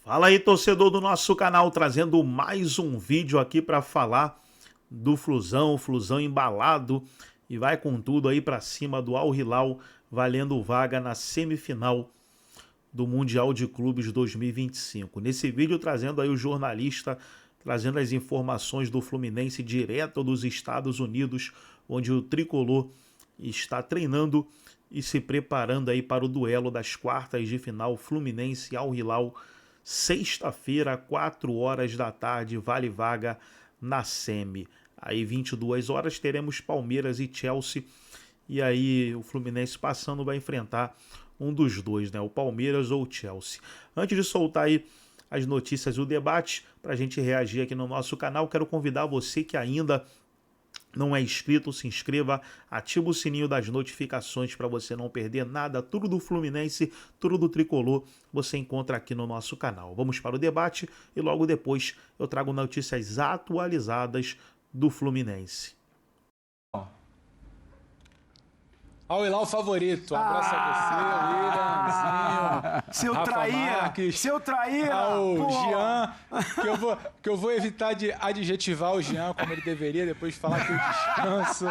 Fala aí, torcedor do nosso canal, trazendo mais um vídeo aqui para falar do Flusão embalado e vai com tudo aí para cima do Al Hilal, valendo vaga na semifinal do Mundial de Clubes 2025. Nesse vídeo trazendo aí o jornalista, trazendo as informações do Fluminense direto dos Estados Unidos, onde o tricolor está treinando e se preparando aí para o duelo das quartas de final Fluminense Al Hilal. Sexta-feira, 4 horas da tarde, vale vaga na semi. Aí 22 horas teremos Palmeiras e Chelsea. E aí o Fluminense passando vai enfrentar um dos dois, né? O Palmeiras ou o Chelsea. Antes de soltar aí as notícias e o debate, para a gente reagir aqui no nosso canal, quero convidar você que ainda não é inscrito, se inscreva, ativa o sininho das notificações para você não perder nada. Tudo do Fluminense, tudo do tricolor, você encontra aqui no nosso canal. Vamos para o debate e logo depois eu trago notícias atualizadas do Fluminense. Al Hilal favorito. Um abraço a você, Williamzinho. Se eu traía, o Jean, que eu vou evitar de adjetivar o Jean como ele deveria, depois de falar que eu descanso.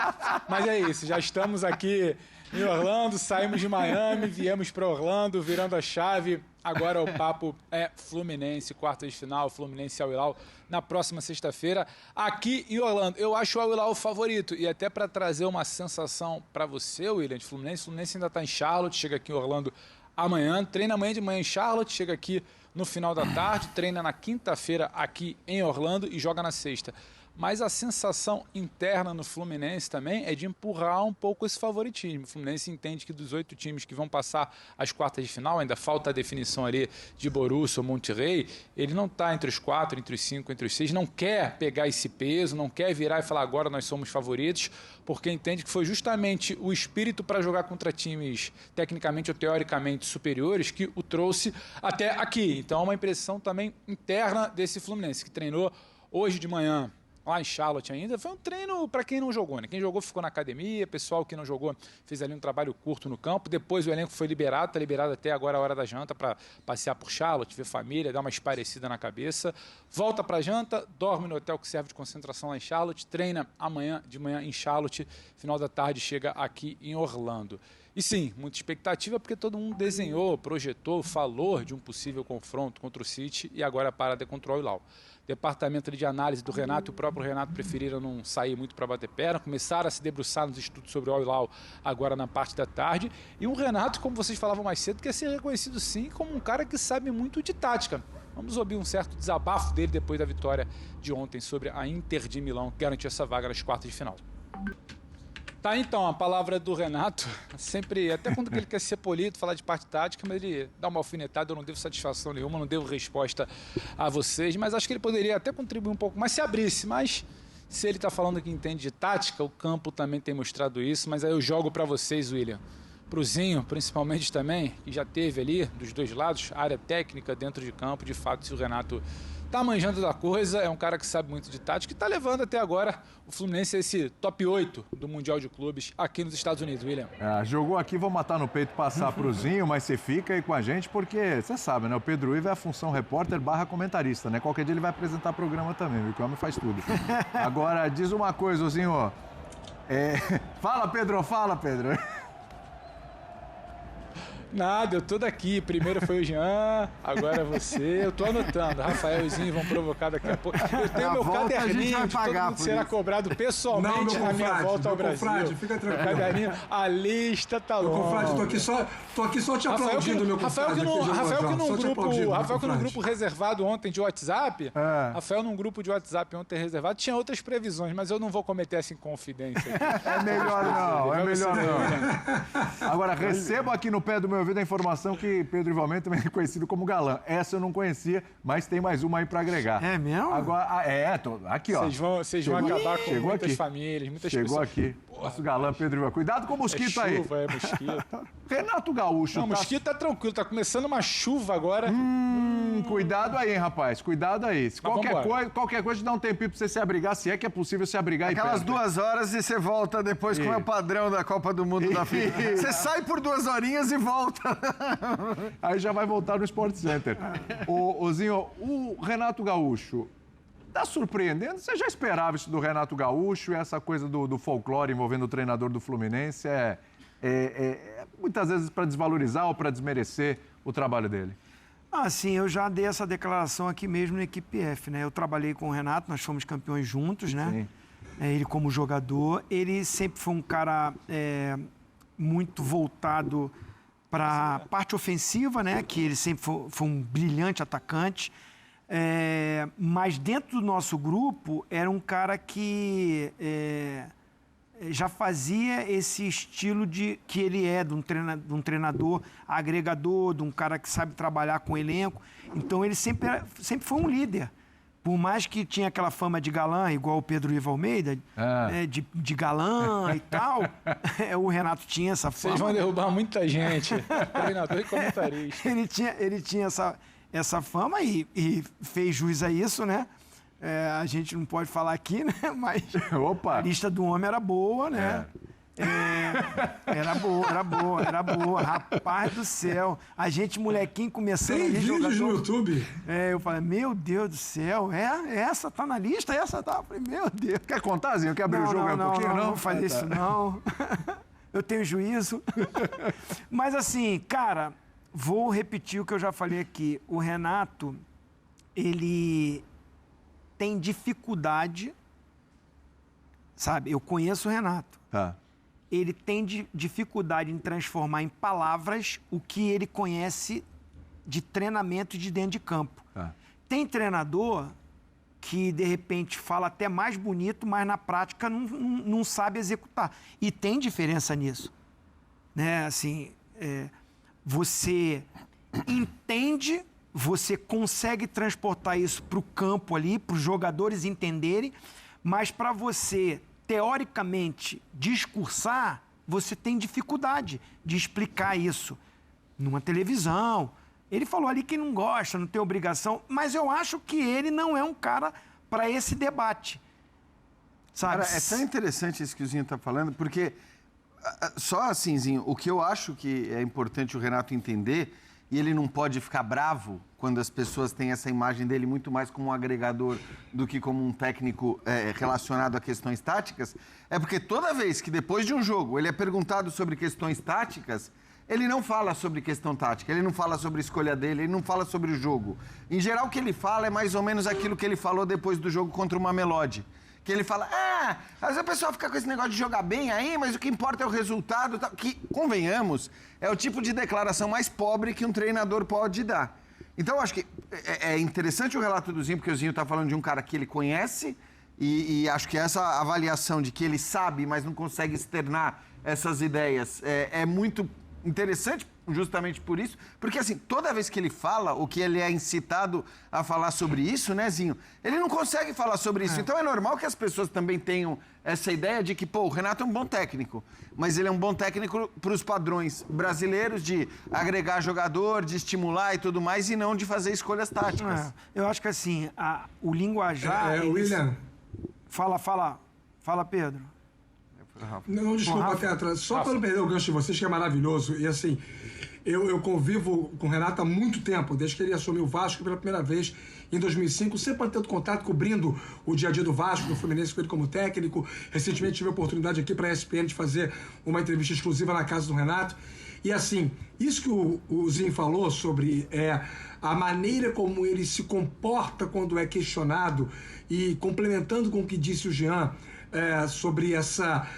Mas é isso, já estamos aqui em Orlando, saímos de Miami, viemos para Orlando, virando a chave. Agora o papo é Fluminense, quarta de final, Fluminense Al Hilal, na próxima sexta-feira, aqui em Orlando. Eu acho o Al Hilal o favorito, e até para trazer uma sensação para você, William, de Fluminense. O Fluminense ainda está em Charlotte, chega aqui em Orlando amanhã, treina amanhã de manhã em Charlotte, chega aqui no final da tarde, treina na quinta-feira aqui em Orlando e joga na sexta. Mas a sensação interna no Fluminense também é de empurrar um pouco esse favoritismo. O Fluminense entende que dos 8 times que vão passar as quartas de final, ainda falta a definição ali de Borussia ou Monterrey, ele não está entre os 4, entre os 5, entre os 6, não quer pegar esse peso, não quer virar e falar agora nós somos favoritos, porque entende que foi justamente o espírito para jogar contra times tecnicamente ou teoricamente superiores que o trouxe até aqui. Então é uma impressão também interna desse Fluminense, que treinou hoje de manhã lá em Charlotte ainda. Foi um treino para quem não jogou, né? Quem jogou ficou na academia, pessoal que não jogou fez ali um trabalho curto no campo. Depois o elenco foi liberado, está liberado até agora a hora da janta para passear por Charlotte, ver família, dar uma esparecida na cabeça. Volta para a janta, dorme no hotel que serve de concentração lá em Charlotte, treina amanhã de manhã em Charlotte, final da tarde chega aqui em Orlando. E sim, muita expectativa porque todo mundo desenhou, projetou, falou de um possível confronto contra o City e agora para contra o Al Hilal. Departamento de análise do Renato e o próprio Renato preferiram não sair muito para bater perna, começaram a se debruçar nos estudos sobre o Al Hilal agora na parte da tarde. E um Renato, como vocês falavam mais cedo, quer ser reconhecido sim como um cara que sabe muito de tática. Vamos ouvir um certo desabafo dele depois da vitória de ontem sobre a Inter de Milão, que garantiu essa vaga nas quartas de final. Tá, então, a palavra do Renato, sempre, até quando ele quer ser polido, falar de parte tática, mas ele dá uma alfinetada, eu não devo satisfação nenhuma, não devo resposta a vocês, mas acho que ele poderia até contribuir um pouco mais se abrisse, mas se ele está falando que entende de tática, o campo também tem mostrado isso, mas aí eu jogo para vocês, William. Pro Zinho, principalmente também, que já teve ali, dos dois lados, área técnica dentro de campo, de fato, se o Renato tá manjando da coisa, é um cara que sabe muito de tática e tá levando até agora o Fluminense a esse top 8 do Mundial de Clubes aqui nos Estados Unidos, William. Jogou aqui, vou matar no peito, passar pro Zinho, mas você fica aí com a gente porque, você sabe, né? O Pedro Ivo é a função repórter / comentarista, né? Qualquer dia ele vai apresentar programa também, viu? Que o homem faz tudo. Agora, diz uma coisa, Zinho. Fala, Pedro. Nada, eu tô daqui. Primeiro foi o Jean, agora você. Eu tô anotando. Rafael e Zinho vão provocar daqui a pouco. Eu tenho meu caderninho de todo mundo será cobrado pessoalmente na minha volta ao Brasil. Confrade, fica tranquilo. Caderninho, a lista tá longa. Confrade, tô aqui só te aplaudindo, meu confrade. Rafael que num grupo reservado ontem de WhatsApp, Rafael num grupo de WhatsApp ontem reservado, tinha outras previsões, mas eu não vou cometer essa inconfidência aqui. É melhor não. Agora, recebo aqui no pé do meu ouvido a informação que Pedro Ivalmento também é conhecido como galã. Essa eu não conhecia, mas tem mais uma aí pra agregar. É mesmo? Agora, aqui, ó. Vocês vão acabar com muitas famílias, muitas pessoas. Chegou aqui. Nosso galã Pedro Ivalmento. Cuidado com o mosquito aí. É mosquito. Renato Gaúcho. Não, mosquito tá tranquilo, tá começando uma chuva agora. Cuidado aí, hein, rapaz. Cuidado aí. Se qualquer coisa, dá um tempinho pra você se abrigar, se é que é possível se abrigar. Aquelas 2 horas e você volta depois, como é o padrão da Copa do Mundo da FIFA. Você sai por 2 horinhas e volta. volta. Aí já vai voltar no Sport Center. Ô, Zinho, o Renato Gaúcho tá surpreendendo? Você já esperava isso do Renato Gaúcho e essa coisa do folclore envolvendo o treinador do Fluminense muitas vezes para desvalorizar ou para desmerecer o trabalho dele? Sim, eu já dei essa declaração aqui mesmo na equipe F, né? Eu trabalhei com o Renato, nós fomos campeões juntos, né? Sim. Ele como jogador, ele sempre foi um cara muito voltado para a parte ofensiva, né? Que ele sempre foi um brilhante atacante. Mas dentro do nosso grupo, era um cara que já fazia esse estilo que ele de um treinador agregador, de um cara que sabe trabalhar com elenco. Então, ele sempre foi um líder. Por mais que tinha aquela fama de galã, igual o Pedro Ivo Almeida, de galã e tal, o Renato tinha essa fama. Vocês vão derrubar muita gente, treinador e comentarista. Ele tinha essa fama e fez jus a isso, né? A gente não pode falar aqui, né? Mas Opa. A lista do homem era boa, né? Era boa. Rapaz do céu. A gente, molequinho, começando Tem ali, vídeos no YouTube? Eu falei, meu Deus do céu, essa tá na lista? Essa tá? Eu falei, meu Deus. Quer contar, Zinho? Quer abrir o jogo aí um pouquinho? Não vou fazer isso, não. Eu tenho juízo. Mas assim, cara, vou repetir o que eu já falei aqui. O Renato, ele tem dificuldade, sabe? Eu conheço o Renato. Tá. Ele tem dificuldade em transformar em palavras o que ele conhece de treinamento de dentro de campo. Tá. Tem treinador que, de repente, fala até mais bonito, mas na prática não sabe executar. E tem diferença nisso. Né? Assim, você entende, você consegue transportar isso para o campo ali, para os jogadores entenderem, mas para você, teoricamente, discursar, você tem dificuldade de explicar isso numa televisão. Ele falou ali que não gosta, não tem obrigação, mas eu acho que ele não é um cara para esse debate. Sabe? Cara, é tão interessante isso que o Zinho está falando, porque, só assim, Zinho, o que eu acho que é importante o Renato entender, e ele não pode ficar bravo quando as pessoas têm essa imagem dele muito mais como um agregador do que como um técnico relacionado a questões táticas, é porque toda vez que depois de um jogo ele é perguntado sobre questões táticas, ele não fala sobre questão tática, ele não fala sobre a escolha dele, ele não fala sobre o jogo. Em geral, o que ele fala é mais ou menos aquilo que ele falou depois do jogo contra o Mamelodi. Que ele fala, às vezes a pessoa fica com esse negócio de jogar bem aí, mas o que importa é o resultado. Que, convenhamos, é o tipo de declaração mais pobre que um treinador pode dar. Então, eu acho que é interessante o relato do Zinho, porque o Zinho está falando de um cara que ele conhece, e acho que essa avaliação de que ele sabe, mas não consegue externar essas ideias é muito interessante, justamente por isso, porque assim, toda vez que ele fala, o que ele é incitado a falar sobre isso, né, Zinho, ele não consegue falar sobre isso. Então é normal que as pessoas também tenham essa ideia de que, o Renato é um bom técnico, mas ele é um bom técnico para os padrões brasileiros de agregar jogador, de estimular e tudo mais, e não de fazer escolhas táticas. Eu acho que assim, o linguajar... William. Fala, Pedro. Não, desculpa, Tetra. Só para não perder o gancho de vocês, que é maravilhoso. E assim, eu convivo com o Renato há muito tempo, desde que ele assumiu o Vasco pela primeira vez em 2005, sempre mantendo contato, cobrindo o dia a dia do Vasco, do Fluminense, com ele como técnico. Recentemente tive a oportunidade aqui para a ESPN de fazer uma entrevista exclusiva na casa do Renato. E assim, isso que o Zinho falou sobre a maneira como ele se comporta quando é questionado, e complementando com o que disse o Jean, sobre essa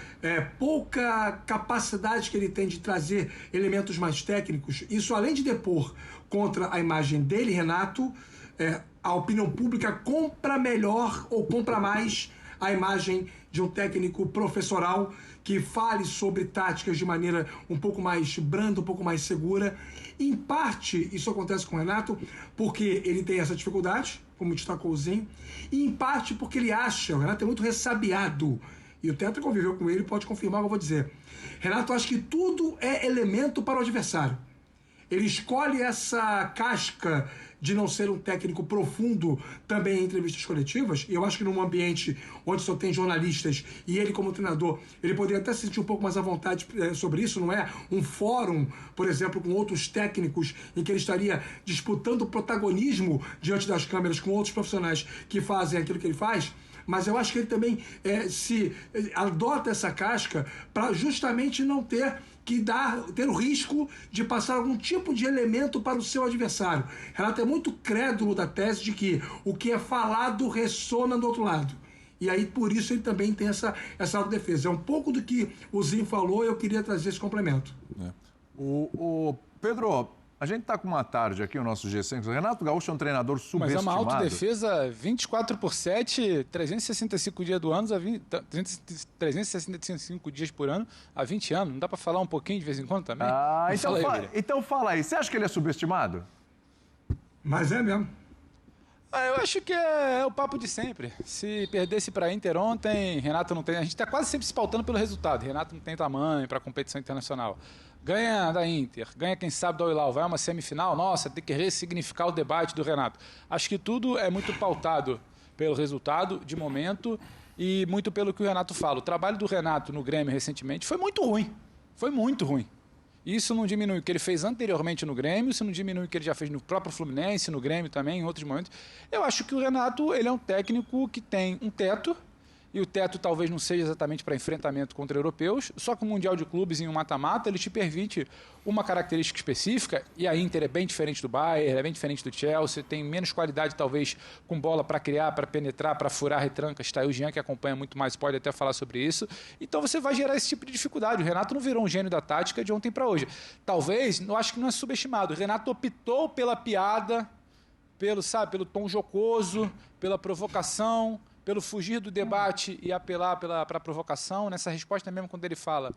pouca capacidade que ele tem de trazer elementos mais técnicos, isso além de depor contra a imagem dele, Renato, a opinião pública compra melhor ou compra mais a imagem de um técnico professoral que fale sobre táticas de maneira um pouco mais branda, um pouco mais segura. Em parte, isso acontece com o Renato porque ele tem essa dificuldade, como destacou o Zinho, e em parte porque ele acha, o Renato é muito ressabiado, e o Tetra conviveu com ele, pode confirmar o que eu vou dizer. Renato acha que tudo é elemento para o adversário. ele escolhe essa casca de não ser um técnico profundo também em entrevistas coletivas, e eu acho que num ambiente onde só tem jornalistas e ele como treinador, ele poderia até se sentir um pouco mais à vontade sobre isso, não é um fórum, por exemplo, com outros técnicos em que ele estaria disputando protagonismo diante das câmeras com outros profissionais que fazem aquilo que ele faz, mas eu acho que ele também adota essa casca para justamente não ter o risco de passar algum tipo de elemento para o seu adversário. Renato é muito crédulo da tese de que o que é falado ressona do outro lado. E aí, por isso, ele também tem essa autodefesa. É um pouco do que o Zinho falou, eu queria trazer esse complemento. O Pedro, a gente está com uma tarde aqui, o nosso G5. O Renato Gaúcho é um treinador subestimado. Mas é uma autodefesa 24/7, 365 dias do ano, 365 dias por ano, há 20 anos. Não dá para falar um pouquinho de vez em quando também? Então fala aí. Você acha que ele é subestimado? Mas é mesmo. Eu acho que é o papo de sempre. Se perdesse para a Inter ontem, Renato não tem... A gente está quase sempre se pautando pelo resultado. Renato não tem tamanho para competição internacional. Ganha da Inter, ganha quem sabe do Al-Hilal, vai a uma semifinal, nossa, tem que ressignificar o debate do Renato. Acho que tudo é muito pautado pelo resultado de momento e muito pelo que o Renato fala. O trabalho do Renato no Grêmio recentemente foi muito ruim. Foi muito ruim. Isso não diminui o que ele fez anteriormente no Grêmio, isso não diminui o que ele já fez no próprio Fluminense, no Grêmio também, em outros momentos. Eu acho que o Renato ele é um técnico que tem um teto, e o teto talvez não seja exatamente para enfrentamento contra europeus, só que o Mundial de Clubes em um mata-mata, ele te permite uma característica específica, e a Inter é bem diferente do Bayern, é bem diferente do Chelsea, tem menos qualidade talvez com bola para criar, para penetrar, para furar retrancas, tá? O Jean que acompanha muito mais pode até falar sobre isso, então você vai gerar esse tipo de dificuldade. O Renato não virou um gênio da tática de ontem para hoje. Talvez, eu acho que não é subestimado, o Renato optou pela piada, pelo tom jocoso, pela provocação, pelo fugir do debate e apelar para a provocação, nessa resposta mesmo quando ele fala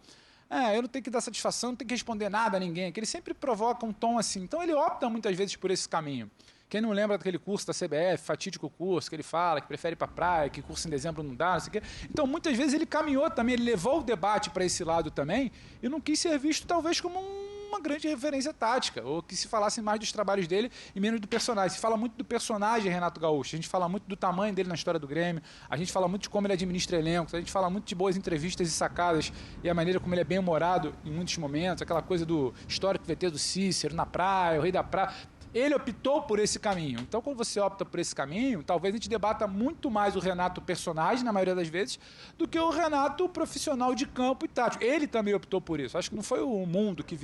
eu não tenho que dar satisfação, não tenho que responder nada a ninguém, que ele sempre provoca um tom assim. Então ele opta muitas vezes por esse caminho. Quem não lembra daquele curso da CBF, fatídico curso, que ele fala que prefere ir para a praia, que curso em dezembro não dá, não sei o quê. Então muitas vezes ele caminhou também, ele levou o debate para esse lado também e não quis ser visto talvez como uma grande referência tática, ou que se falasse mais dos trabalhos dele e menos do personagem. Se fala muito do personagem Renato Gaúcho, a gente fala muito do tamanho dele na história do Grêmio, a gente fala muito de como ele administra elencos, a gente fala muito de boas entrevistas e sacadas e a maneira como ele é bem-humorado em muitos momentos, aquela coisa do histórico VT do Cícero na praia, o rei da praia. Ele optou por esse caminho. Então, quando você opta por esse caminho, talvez a gente debata muito mais o Renato personagem, na maioria das vezes, do que o Renato profissional de campo e tático. Ele também optou por isso. Acho que não foi o mundo que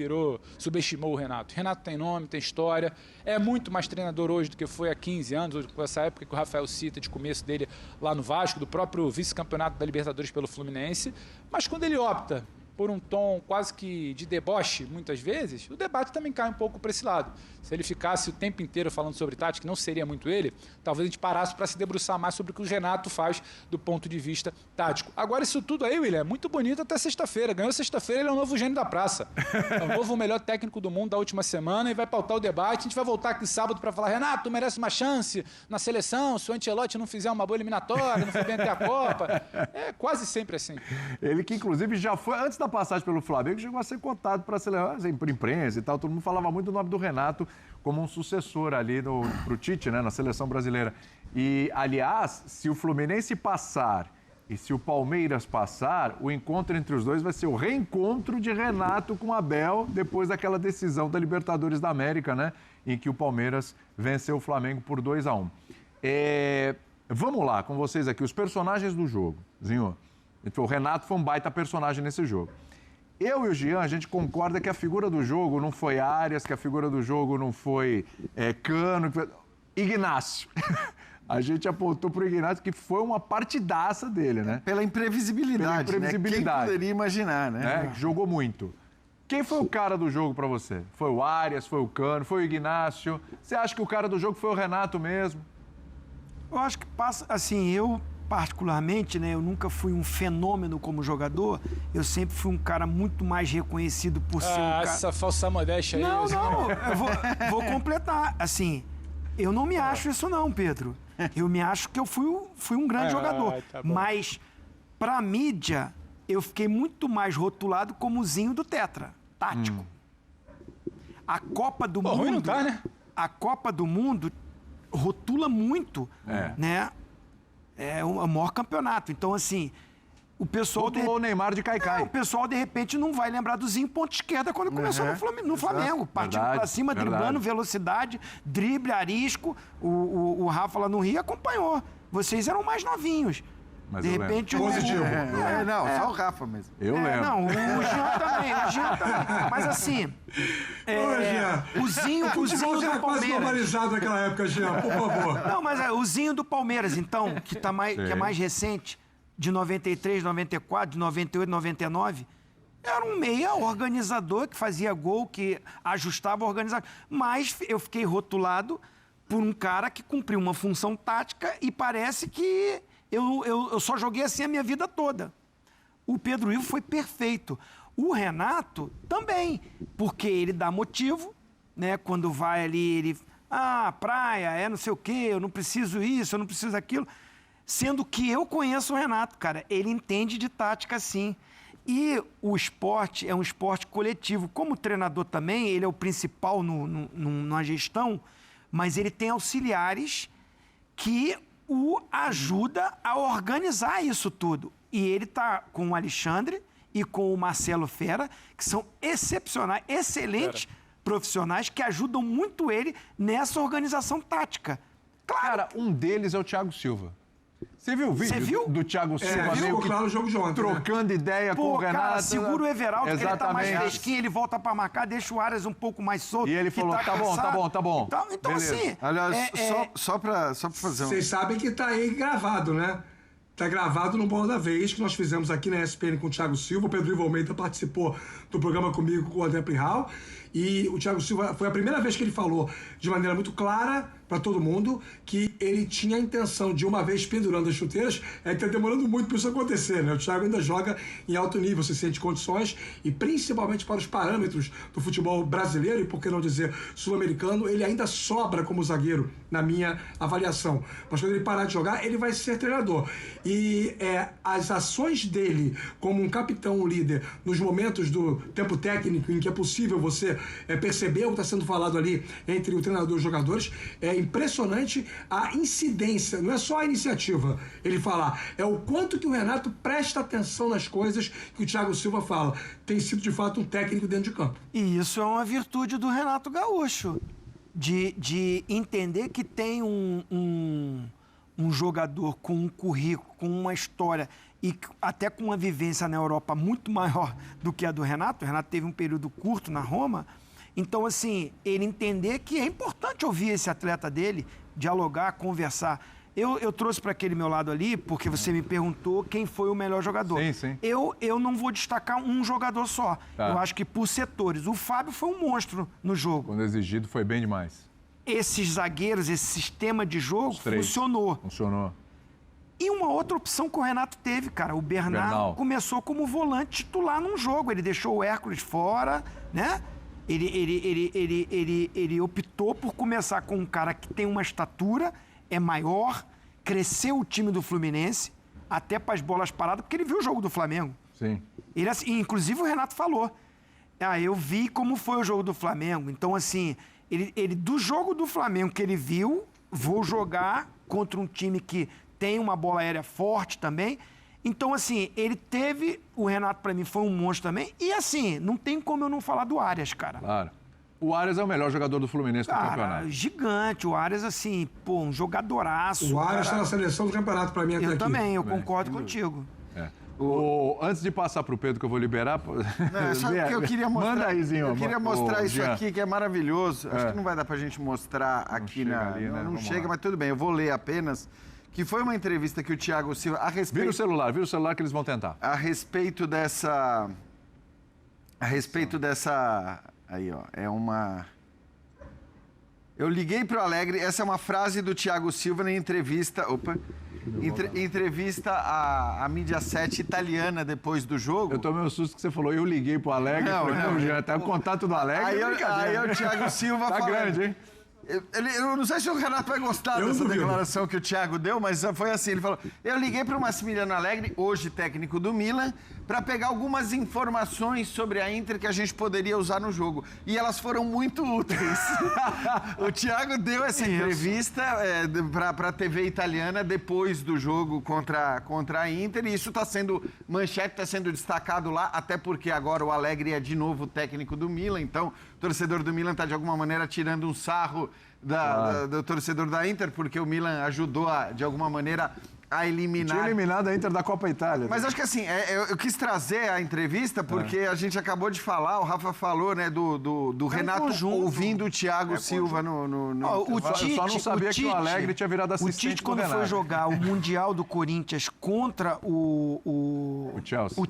subestimou o Renato. O Renato tem nome, tem história, é muito mais treinador hoje do que foi há 15 anos, com essa época que o Rafael cita de começo dele lá no Vasco, do próprio vice-campeonato da Libertadores pelo Fluminense. Mas quando ele opta por um tom quase que de deboche, muitas vezes, o debate também cai um pouco para esse lado. Se ele ficasse o tempo inteiro falando sobre tática, que não seria muito ele, talvez a gente parasse para se debruçar mais sobre o que o Renato faz do ponto de vista tático. Agora, isso tudo aí, William, é muito bonito até sexta-feira. Ganhou sexta-feira, ele é o novo gênio da praça. É o novo melhor técnico do mundo da última semana e vai pautar o debate. A gente vai voltar aqui sábado para falar, Renato, merece uma chance na seleção, se o Ancelotti não fizer uma boa eliminatória, não for bem até a Copa. É quase sempre assim. Ele que, inclusive, já foi, antes da passagem pelo Flamengo, chegou a ser cotado para a imprensa e tal. Todo mundo falava muito do nome do Renato como um sucessor ali pro Tite, né, na seleção brasileira. E, aliás, se o Fluminense passar e se o Palmeiras passar, o encontro entre os dois vai ser o reencontro de Renato com Abel depois daquela decisão da Libertadores da América, né, em que o Palmeiras venceu o Flamengo por 2-1. Vamos lá, com vocês aqui, os personagens do jogo. Zinho, o Renato foi um baita personagem nesse jogo. Eu e o Jean, a gente concorda que a figura do jogo não foi Arias, que a figura do jogo não foi Cano, Ignacio. A gente apontou para o Ignacio que foi uma partidaça dele, né? Pela imprevisibilidade, né? Quem poderia imaginar, né? Jogou muito. Quem foi o cara do jogo para você? Foi o Arias, foi o Cano, foi o Ignacio? Você acha que o cara do jogo foi o Renato mesmo? Eu acho que passa, assim, eu particularmente, né, eu nunca fui um fenômeno como jogador, eu sempre fui um cara muito mais reconhecido por ser um cara... Essa falsa modéstia aí. Não, eu vou completar, assim, eu não me acho isso não, Pedro. Eu me acho que eu fui um grande jogador, tá mas pra mídia, eu fiquei muito mais rotulado como o Zinho do Tetra, tático. A Copa do Mundo... ruim não tá, né? A Copa do Mundo rotula muito, né? É o maior campeonato. Então, assim, o pessoal... Rotulou o Neymar de Caicai. O pessoal, de repente, não vai lembrar do Zinho ponta esquerda quando começou no Flamengo. Partindo pra cima, driblando, velocidade, drible, arisco. O Rafa lá no Rio acompanhou. Vocês eram mais novinhos. Mas de repente... Positivo. Só o Rafa mesmo. Eu lembro. Não, o Jean também. Mas assim... o Zinho Já do quase Palmeiras... normalizado naquela época, Jean, por favor. Não, mas o Zinho do Palmeiras, então, que é mais recente, de 93, 94, de 98, 99, era um meia organizador que fazia gol, que ajustava a organização. Mas eu fiquei rotulado por um cara que cumpriu uma função tática e parece que eu só joguei assim a minha vida toda. O Pedro Ivo foi perfeito. O Renato também, porque ele dá motivo, né? Quando vai ali, ele... praia, não sei o quê, eu não preciso isso, eu não preciso aquilo. Sendo que eu conheço o Renato, cara. Ele entende de tática, sim. E o esporte é um esporte coletivo. Como treinador também, ele é o principal na gestão, mas ele tem auxiliares que o ajuda a organizar isso tudo. E ele está com o Alexandre e com o Marcelo Fera, que são excepcionais, excelentes profissionais que ajudam muito ele nessa organização tática. Claro. Cara, um deles é o Thiago Silva. Você viu o vídeo do Thiago Silva meio que claro, o jogo de ontem, trocando ideia com o Renato? Cara, segura o Everaldo, que ele tá mais Exatamente. fresquinho, ele volta pra marcar, deixa o Arias um pouco mais solto. E ele que falou, tá bom. Então Beleza. assim... Aliás, só pra fazer um... Vocês sabem que tá aí gravado, né? Tá gravado no Bola da Vez, que nós fizemos aqui na ESPN com o Thiago Silva. O Pedro Ivo Almeida participou do programa comigo com o André Plihal. E o Thiago Silva, foi a primeira vez que ele falou de maneira muito clara para todo mundo que ele tinha a intenção de, uma vez pendurando as chuteiras, tá demorando muito para isso acontecer, né? O Thiago ainda joga em alto nível, se sente condições, e principalmente para os parâmetros do futebol brasileiro, e por que não dizer sul-americano, ele ainda sobra como zagueiro, na minha avaliação. Mas quando ele parar de jogar, ele vai ser treinador. E as ações dele como um capitão, um líder, nos momentos do tempo técnico em que é possível você perceber o que está sendo falado ali entre o treinador e os jogadores, é impressionante a incidência, não é só a iniciativa ele falar, é o quanto que o Renato presta atenção nas coisas que o Thiago Silva fala. Tem sido de fato um técnico dentro de campo. E isso é uma virtude do Renato Gaúcho, de entender que tem um jogador com um currículo, com uma história e até com uma vivência na Europa muito maior do que a do Renato. O Renato teve um período curto na Roma. Então, assim, ele entender que é importante ouvir esse atleta dele, dialogar, conversar. Eu trouxe para aquele meu lado ali, porque você me perguntou quem foi o melhor jogador. Sim. Eu não vou destacar um jogador só. Tá. Eu acho que por setores. O Fábio foi um monstro no jogo. Quando exigido, foi bem demais. Esses zagueiros, esse sistema de jogo funcionou. Funcionou. E uma outra opção que o Renato teve, cara, o Bernal começou como volante titular num jogo. Ele deixou o Hércules fora, né? Ele optou por começar com um cara que tem uma estatura, é maior, cresceu o time do Fluminense, até para as bolas paradas, porque ele viu o jogo do Flamengo. Sim. Ele, assim, inclusive o Renato falou, eu vi como foi o jogo do Flamengo. Então, assim, ele do jogo do Flamengo que ele viu, vou jogar contra um time que tem uma bola aérea forte também. Então, assim, o Renato, pra mim, foi um monstro também. E, assim, não tem como eu não falar do Arias, cara. Claro. O Arias é o melhor jogador do Fluminense do campeonato. Gigante. O Arias, assim, um jogadoraço. O Arias está na seleção do campeonato, pra mim, até aqui. Eu também, eu concordo contigo. Antes de passar pro Pedro, que eu vou liberar... Não, só que eu queria mostrar... Manda aí, Zinho. Eu queria mostrar isso Jean. aqui, que é maravilhoso. Acho que não vai dar pra gente mostrar aqui Não chega, mas tudo bem. Eu vou ler apenas... Que foi uma entrevista que o Thiago Silva... Vira o celular que eles vão tentar. A respeito dessa... Aí, ó, é uma... Eu liguei pro Alegre, essa é uma frase do Thiago Silva na entrevista... Entrevista à Mídia 7 italiana depois do jogo. Eu tomei um susto que você falou, eu liguei pro Alegre. Já tá o contato do Alegre. Aí o Thiago Silva tá falando... grande, hein? Eu não sei se o Renato vai gostar dessa declaração que o Thiago deu, mas foi assim, ele falou, eu liguei para o Massimiliano Allegri, hoje técnico do Milan, para pegar algumas informações sobre a Inter que a gente poderia usar no jogo. E elas foram muito úteis. O Thiago deu essa entrevista para a TV italiana depois do jogo contra a Inter, e isso está sendo manchete, está sendo destacado lá, até porque agora o Allegri é de novo o técnico do Milan, então o torcedor do Milan está de alguma maneira tirando um sarro do torcedor da Inter, porque o Milan ajudou de alguma maneira a eliminar. Tinha eliminado a Inter da Copa Itália. Mas acho que assim, eu quis trazer a entrevista porque a gente acabou de falar, o Rafa falou, né, do Renato ouvindo o Thiago Silva no... O Tite, só não sabia que o Allegri tinha virado assistente. O Tite, quando foi jogar o Mundial do Corinthians contra o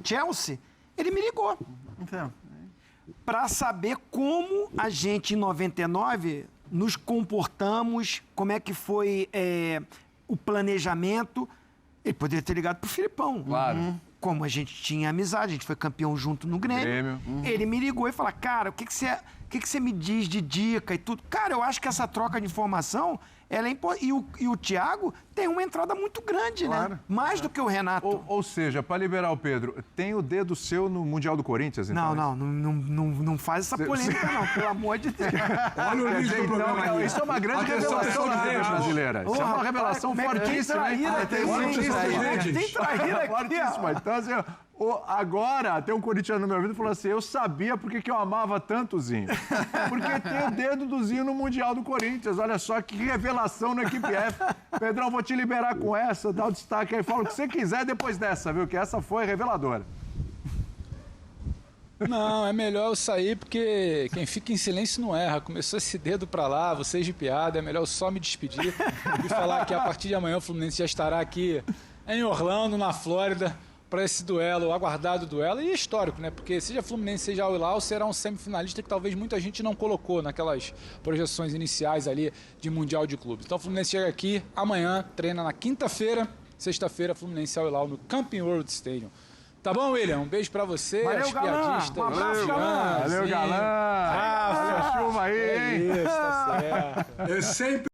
Chelsea, ele me ligou. Então, Para saber como a gente, em 99, nos comportamos, como é que foi o planejamento. Ele poderia ter ligado pro Filipão. Claro. Como a gente tinha amizade, a gente foi campeão junto no Grêmio. Ele me ligou e falou, cara, o que que você me diz de dica e tudo? Cara, eu acho que essa troca de informação, ela é importante. E o Thiago tem uma entrada muito grande, né? Mais do que o Renato. Ou seja, para liberar o Pedro, tem o dedo seu no Mundial do Corinthians, então? Não faz essa polêmica, não, pelo amor de Deus. Olha o lixo do programa Então, aí. isso é uma grande Atenção, revelação da TV brasileira. Isso é uma revelação fortíssima. Tem traíra aqui, Fortíssima. Então, assim, agora, tem um corintiano no meu ouvido que falou assim, eu sabia porque que eu amava tanto o Zinho. Porque tem o dedo do Zinho no Mundial do Corinthians. Olha só que revelação no Equipe F. Pedrão, vou te liberar com essa, dá o destaque aí, fala o que você quiser depois dessa, viu? Que essa foi reveladora. Não, é melhor eu sair porque quem fica em silêncio não erra. Começou esse dedo pra lá, vocês de piada, é melhor eu só me despedir e falar que a partir de amanhã o Fluminense já estará aqui em Orlando, na Flórida, para esse duelo, o aguardado duelo, e histórico, né? Porque seja Fluminense, seja Al Hilal, será um semifinalista que talvez muita gente não colocou naquelas projeções iniciais ali de Mundial de Clubes. Então o Fluminense chega aqui amanhã, treina na quinta-feira, sexta-feira, Fluminense Al Hilal no Camping World Stadium. Tá bom, William? Um beijo pra você, Valeu, as galã. piadistas. Um abraço, galã. Valeu, galã. Olha a chuva aí, hein? Isso, tá certo. É sempre.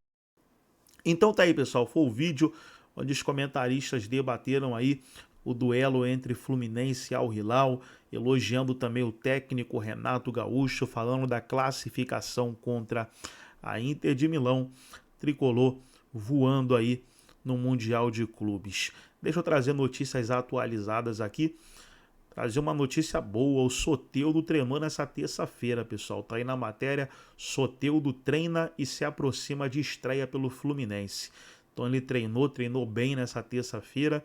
Então tá aí, pessoal, foi o vídeo onde os comentaristas debateram aí o duelo entre Fluminense e Al Hilal, elogiando também o técnico Renato Gaúcho, falando da classificação contra a Inter de Milão, tricolor voando aí no Mundial de Clubes. Deixa eu trazer notícias atualizadas aqui, trazer uma notícia boa, o Soteldo treinando essa terça-feira, pessoal, tá aí na matéria, Soteldo treina e se aproxima de estreia pelo Fluminense. Então ele treinou bem nessa terça-feira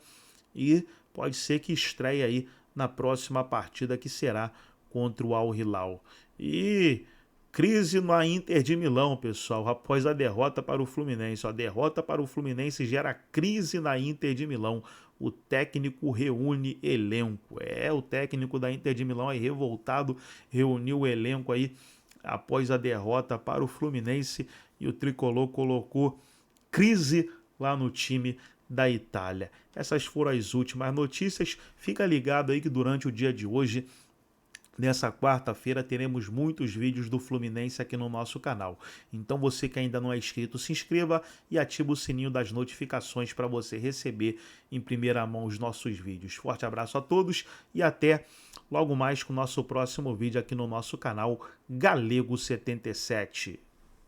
e pode ser que estreie aí na próxima partida, que será contra o Al Hilal. E crise na Inter de Milão, pessoal, após a derrota para o Fluminense. A derrota para o Fluminense gera crise na Inter de Milão. O técnico reúne elenco. O técnico da Inter de Milão aí revoltado, reuniu o elenco aí após a derrota para o Fluminense, e o tricolor colocou crise lá no time da Itália. Essas foram as últimas notícias. Fica ligado aí que durante o dia de hoje, nessa quarta-feira, teremos muitos vídeos do Fluminense aqui no nosso canal. Então você que ainda não é inscrito, se inscreva e ative o sininho das notificações para você receber em primeira mão os nossos vídeos. Forte abraço a todos e até logo mais com o nosso próximo vídeo aqui no nosso canal Galego 77.